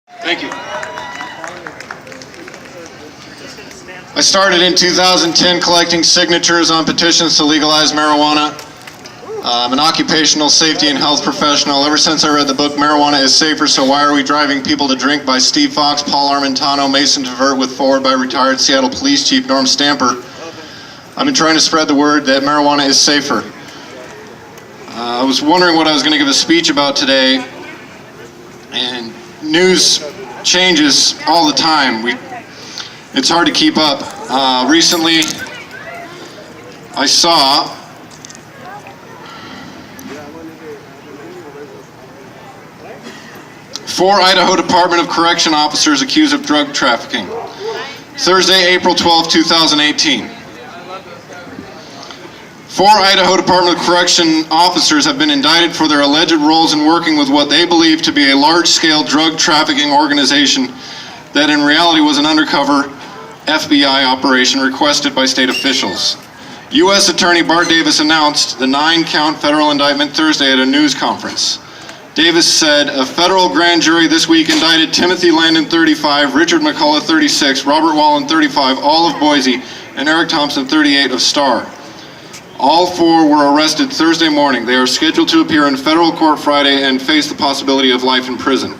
Thank you. I started in 2010 collecting signatures on petitions to legalize marijuana. I'm an occupational safety and health professional. Ever since I read the book, Marijuana is Safer, So Why Are We Driving People to Drink by Steve Fox, Paul Armentano, Mason Tvert, with forward by retired Seattle Police Chief Norm Stamper, I've been trying to spread the word that marijuana is safer. I was wondering what I was going to give a speech about today, and news changes all the time. It's hard to keep up. Recently, I saw four Idaho Department of Correction officers accused of drug trafficking. Thursday, April 12, 2018. Four Idaho Department of Correction officers have been indicted for their alleged roles in working with what they believe to be a large-scale drug trafficking organization that in reality was an undercover FBI operation requested by state officials. U.S. Attorney Bart Davis announced the 9-count federal indictment Thursday at a news conference. Davis said, a federal grand jury this week indicted Timothy Landon, 35, Richard McCullough, 36, Robert Wallen, 35, all of Boise, and Eric Thompson, 38, of Star. All four were arrested Thursday morning. They are scheduled to appear in federal court Friday and face the possibility of life in prison.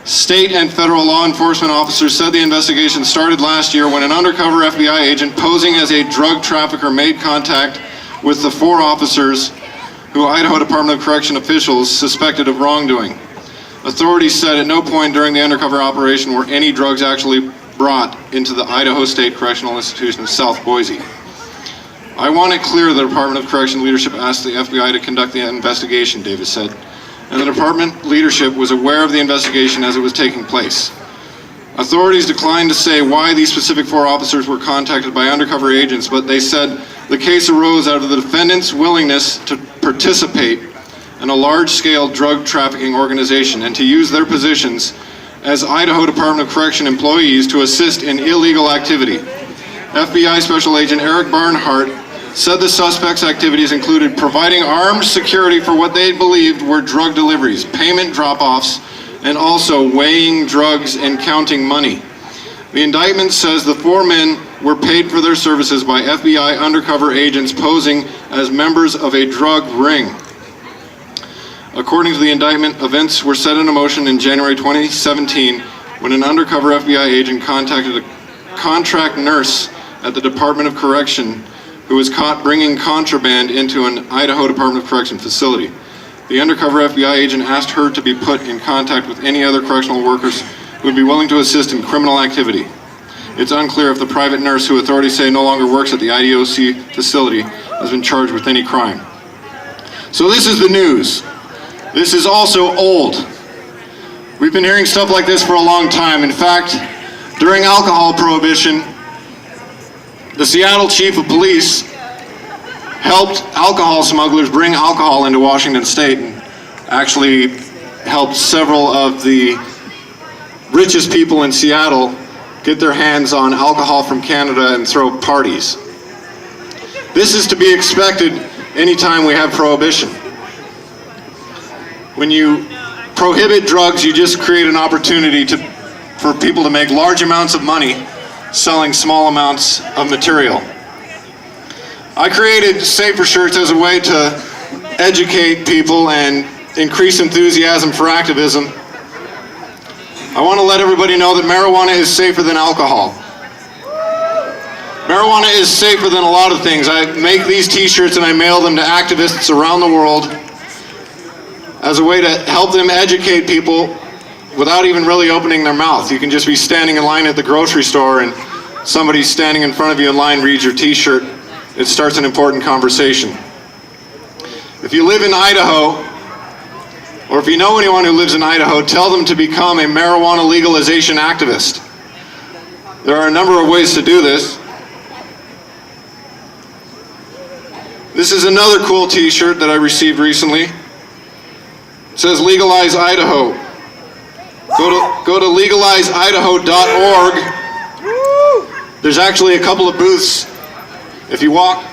State and federal law enforcement officers said the investigation started last year when an undercover FBI agent posing as a drug trafficker made contact with the four officers who Idaho Department of Correction officials suspected of wrongdoing. Authorities said at no point during the undercover operation were any drugs actually brought into the Idaho State Correctional Institution in South Boise. I want it clear the Department of Correction leadership asked the FBI to conduct the investigation, Davis said, and the department leadership was aware of the investigation as it was taking place. Authorities declined to say why these specific four officers were contacted by undercover agents, but they said the case arose out of the defendant's willingness to participate in a large-scale drug trafficking organization and to use their positions as Idaho Department of Correction employees to assist in illegal activity. FBI Special Agent Eric Barnhart said the suspects' activities included providing armed security for what they believed were drug deliveries, payment drop-offs, and also weighing drugs and counting money. The indictment says the four men were paid for their services by FBI undercover agents posing as members of a drug ring. According to the indictment, events were set into motion in January 2017 when an undercover FBI agent contacted a contract nurse at the Department of Correction who was caught bringing contraband into an Idaho Department of Correction facility. The undercover FBI agent asked her to be put in contact with any other correctional workers who would be willing to assist in criminal activity. It's unclear if the private nurse, who authorities say no longer works at the IDOC facility, has been charged with any crime. So this is the news. This is also old. We've been hearing stuff like this for a long time. In fact, during alcohol prohibition, the Seattle Chief of Police helped alcohol smugglers bring alcohol into Washington State and actually helped several of the richest people in Seattle get their hands on alcohol from Canada and throw parties. This is to be expected anytime we have prohibition. When you prohibit drugs, you just create an opportunity for people to make large amounts of money selling small amounts of material. I created Safer Shirts as a way to educate people and increase enthusiasm for activism. I want to let everybody know that marijuana is safer than alcohol. Marijuana is safer than a lot of things. I make these t-shirts and I mail them to activists around the world as a way to help them educate people without even really opening their mouth. You can just be standing in line at the grocery store and somebody standing in front of you in line reads your t-shirt. It starts an important conversation. If you live in Idaho, or if you know anyone who lives in Idaho, tell them to become a marijuana legalization activist. There are a number of ways to do this. This is another cool t-shirt that I received recently. It says Legalize Idaho. Go to legalizeidaho.org. There's actually a couple of booths if you walk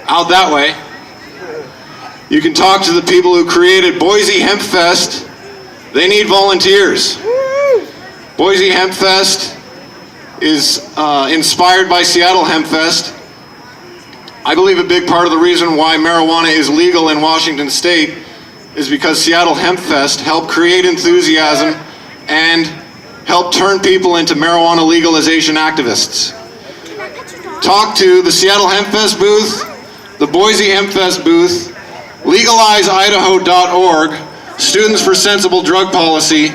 out that way. You can talk to the people who created Boise Hempfest They need volunteers. Boise Hempfest is inspired by Seattle Hempfest. I believe a big part of the reason why marijuana is legal in Washington State is because Seattle Hempfest helped create enthusiasm and helped turn people into marijuana legalization activists. Talk to the Seattle Hempfest booth, the Boise Hempfest booth, legalizeidaho.org, Students for Sensible Drug Policy.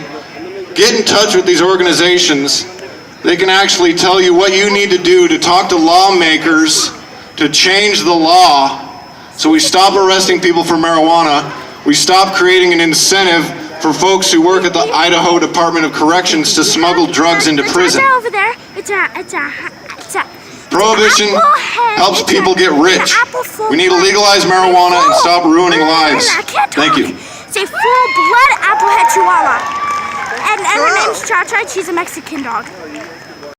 Get in touch with these organizations. They can actually tell you what you need to do to talk to lawmakers to change the law so we stop arresting people for marijuana. We stop creating an incentive for folks who work at the Idaho Department of Corrections to smuggle drugs into prison. Over there. It's a Prohibition helps people get rich. We need to legalize marijuana and stop ruining lives. Thank you. It's a full-blood applehead chihuahua. And her name's Cha-Cha. She's a Mexican dog.